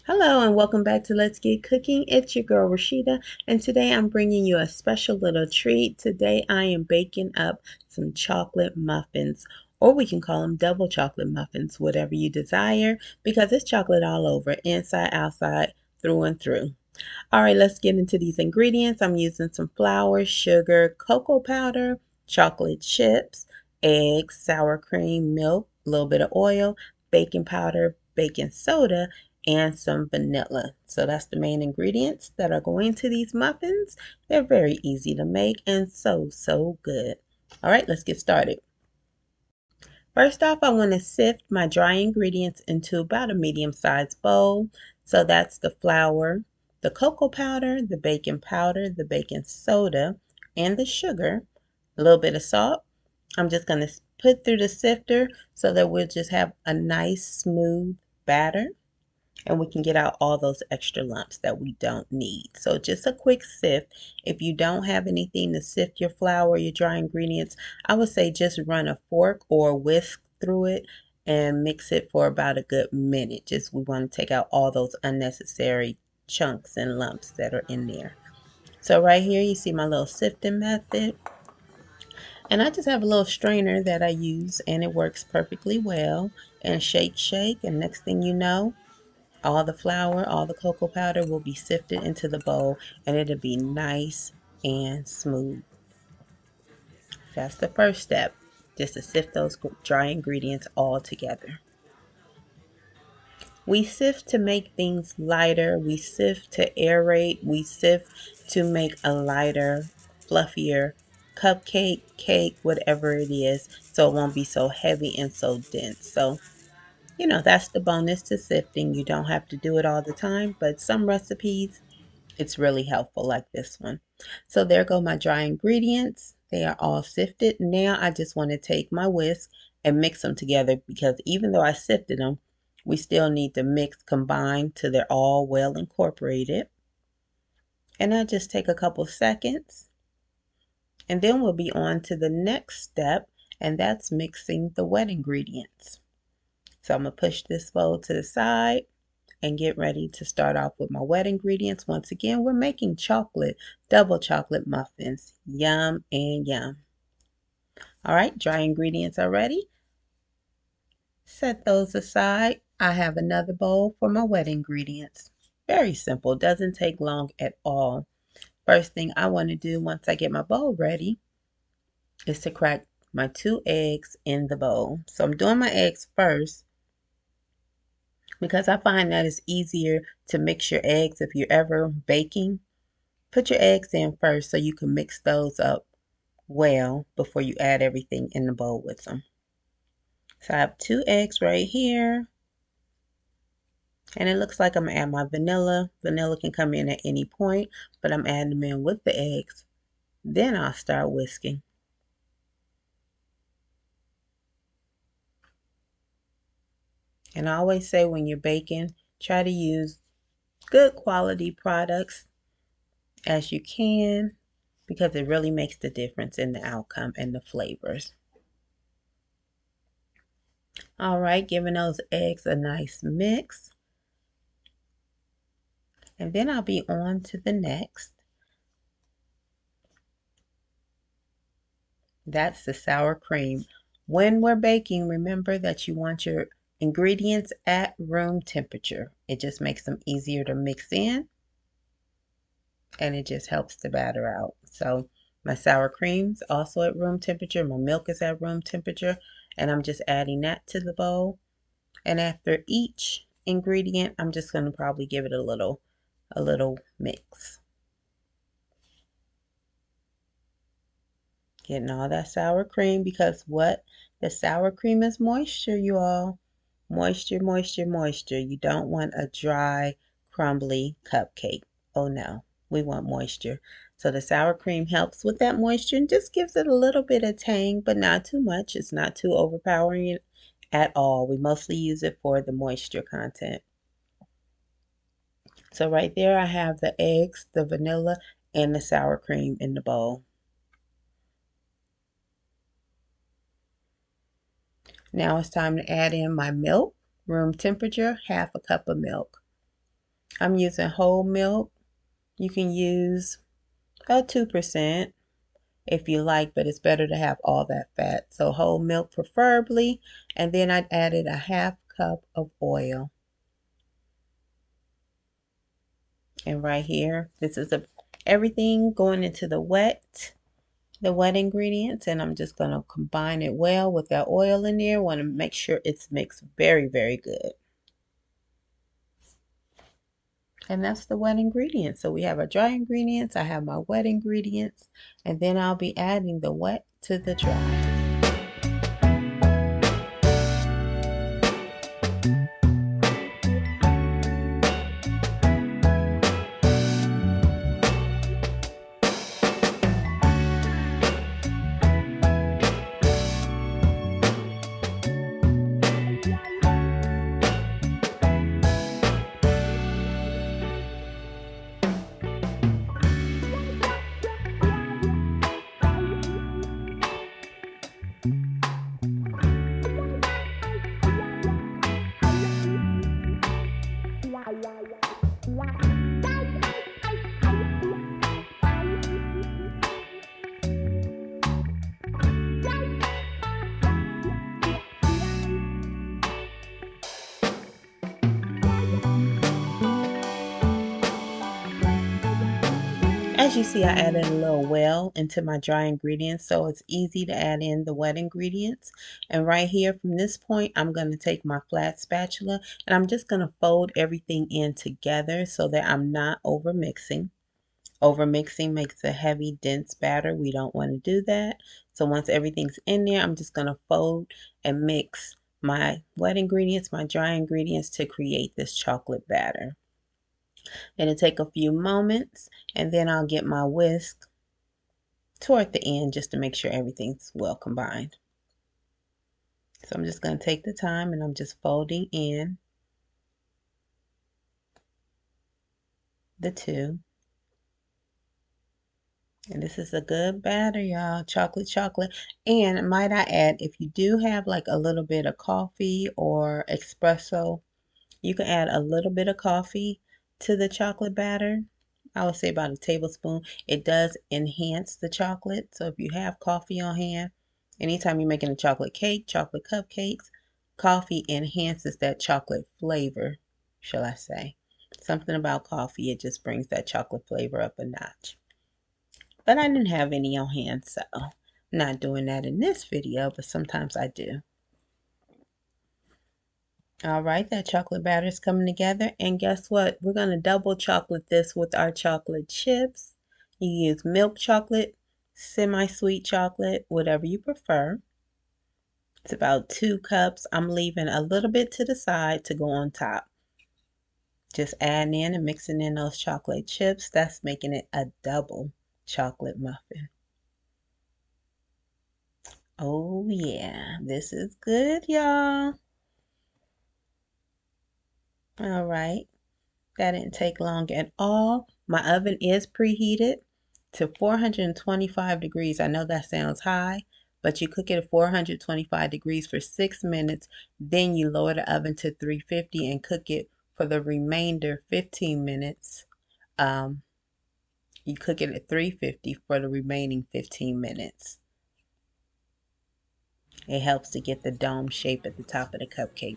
Hello and welcome back to Let's Get Cooking. It's your girl Rashida, and today I'm bringing you a special little treat. Today I am baking up some chocolate muffins, or we can call them double chocolate muffins, whatever you desire, because it's chocolate all over, inside, outside, through and through. All right, let's get into these ingredients. I'm using some flour, sugar, cocoa powder, chocolate chips, eggs, sour cream, milk, a little bit of oil, baking powder, baking soda, and some vanilla. So that's the main ingredients that are going to these muffins. They're very easy to make and so good. All right, let's get started. First off, I want to sift my dry ingredients into about a medium-sized bowl. So that's the flour, the cocoa powder, the baking soda, and the sugar, a little bit of salt. I'm just going to put through the sifter so that we'll just have a nice smooth batter and we can get out all those extra lumps that we don't need. So just a quick sift. If you don't have anything to sift your flour, your dry ingredients, I would say just run a fork or a whisk through it and mix it for about a good minute. Just we want to take out all those unnecessary chunks and lumps that are in there. So right here you see my little sifting method. And I just have a little strainer that I use and it works perfectly well. And shake, and next thing you know, all the flour, all the cocoa powder will be sifted into the bowl and it'll be nice and smooth. That's the first step, just to sift those dry ingredients all together. We sift to make things lighter, we sift to aerate, we sift to make a lighter, fluffier cupcake, cake, whatever it is, so it won't be so heavy and so dense. So that's the bonus to sifting. You don't have to do it all the time, but some recipes it's really helpful like this one. So there go my dry ingredients. They are all sifted. Now I just want to take my whisk and mix them together because even though I sifted them, we still need to mix, combine till they're all well incorporated. And I just take a couple seconds and then we'll be on to the next step, and that's mixing the wet ingredients. So I'm going to push this bowl to the side and get ready to start off with my wet ingredients. Once again, we're making double chocolate muffins. Yum and yum. All right, dry ingredients are ready. Set those aside. I have another bowl for my wet ingredients. Very simple, doesn't take long at all. First thing I want to do once I get my bowl ready is to crack my 2 eggs in the bowl. So I'm doing my eggs first because I find that it's easier to mix your eggs if you're ever baking. Put your eggs in first so you can mix those up well before you add everything in the bowl with them. So I have 2 eggs right here. And it looks like I'm going to add my vanilla. Vanilla can come in at any point, but I'm adding them in with the eggs. Then I'll start whisking. And I always say when you're baking, try to use good quality products as you can because it really makes the difference in the outcome and the flavors. All right, giving those eggs a nice mix. And then I'll be on to the next. That's the sour cream. When we're baking, remember that you want your ingredients at room temperature. It just makes them easier to mix in and it just helps the batter out. So my sour cream's also at room temperature. My milk is at room temperature and I'm just adding that to the bowl. And after each ingredient, I'm just going to probably give it a little mix. Getting all that sour cream because what? The sour cream is moisture, you all. Moisture, moisture, moisture. You don't want a dry, crumbly cupcake. Oh no, we want moisture. So the sour cream helps with that moisture and just gives it a little bit of tang, but not too much. It's not too overpowering at all. We mostly use it for the moisture content. So right there I have the eggs, the vanilla, and the sour cream in the bowl. Now it's time to add in my milk, room temperature, half a cup of milk. I'm using whole milk. You can use 2% if you like, but it's better to have all that fat. So whole milk preferably, and then I added a half cup of oil. And right here, this is everything going into the wet ingredients, and I'm just going to combine it well with that oil in there. Want to make sure it's mixed very, very good. And that's the wet ingredients. So we have our dry ingredients, I have my wet ingredients, and then I'll be adding the wet to the dry. As you see, I added a little well into my dry ingredients, so it's easy to add in the wet ingredients. And right here from this point, I'm going to take my flat spatula and I'm just going to fold everything in together so that I'm not over mixing. Over mixing makes a heavy, dense batter. We don't want to do that. So once everything's in there, I'm just going to fold and mix my wet ingredients, my dry ingredients to create this chocolate batter. It'll take a few moments, and then I'll get my whisk toward the end just to make sure everything's well combined. So I'm just going to take the time and I'm just folding in the two. And this is a good batter, y'all. Chocolate, chocolate. And might I add, if you do have like a little bit of coffee or espresso, you can add a little bit of coffee to the chocolate batter. I would say about a tablespoon. It does enhance the chocolate. So if you have coffee on hand, anytime you're making a chocolate cake, chocolate cupcakes, coffee enhances that chocolate flavor, shall I say. Something about coffee, it just brings that chocolate flavor up a notch. But I didn't have any on hand, so I'm not doing that in this video, but sometimes I do. All right, that chocolate batter is coming together. And guess what? We're going to double chocolate this with our chocolate chips. You use milk chocolate, semi-sweet chocolate, whatever you prefer. It's about 2 cups. I'm leaving a little bit to the side to go on top. Just adding in and mixing in those chocolate chips. That's making it a double chocolate muffin. Oh yeah, this is good, y'all. All right. That didn't take long at all. My oven is preheated to 425 degrees. I know that sounds high, but you cook it at 425 degrees for 6 minutes. Then you lower the oven to 350 and cook it for the remainder 15 minutes. You cook it at 350 for the remaining 15 minutes. It helps to get the dome shape at the top of the cupcake.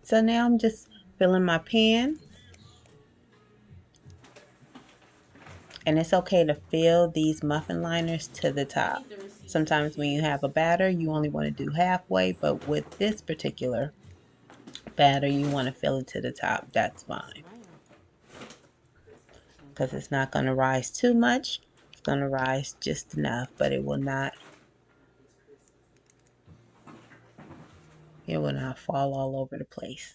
So now I'm just filling my pan. And it's okay to fill these muffin liners to the top. Sometimes when you have a batter, you only want to do halfway, but with this particular batter, you want to fill it to the top. That's fine. Because it's not going to rise too much. It's going to rise just enough, but it will not fall all over the place.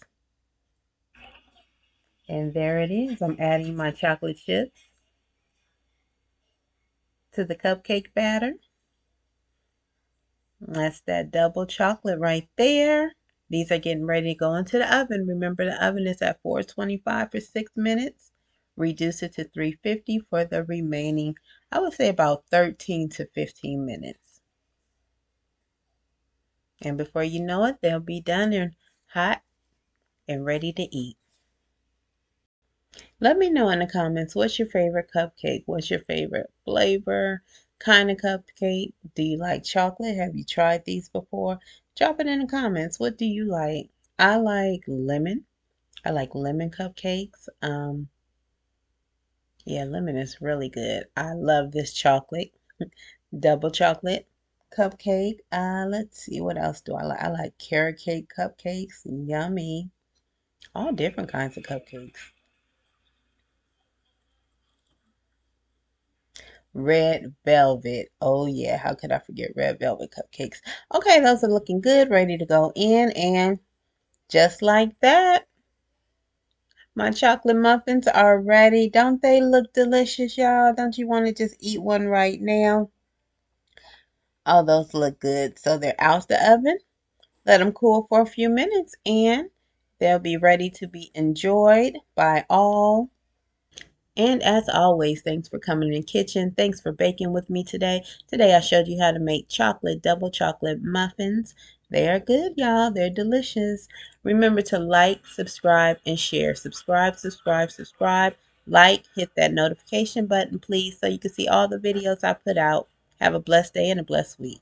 And there it is. I'm adding my chocolate chips to the cupcake batter. That's that double chocolate right there. These are getting ready to go into the oven. Remember, the oven is at 425 for 6 minutes. Reduce it to 350 for the remaining, I would say about 13 to 15 minutes. And before you know it, they'll be done and hot and ready to eat. Let me know in the comments, what's your favorite cupcake? What's your favorite flavor, kind of cupcake? Do you like chocolate? Have you tried these before? Drop it in the comments. What do you like? I like lemon. I like lemon cupcakes. Yeah, lemon is really good. I love this chocolate, double chocolate cupcake. Let's see, what else do I like? I like carrot cake cupcakes. Yummy. All different kinds of cupcakes. Red velvet. Oh yeah, how could I forget red velvet cupcakes? Okay, those are looking good, ready to go in, and just like that, my chocolate muffins are ready. Don't they look delicious, y'all? Don't you want to just eat one right now? Oh, those look good. So they're out the oven. Let them cool for a few minutes and they'll be ready to be enjoyed by all. And as always, thanks for coming in the kitchen. Thanks for baking with me today. Today I showed you how to make chocolate double chocolate muffins. They are good, y'all. They're delicious. Remember to like, subscribe, and share. Subscribe, subscribe, subscribe. Like, hit that notification button, please, so you can see all the videos I put out. Have a blessed day and a blessed week.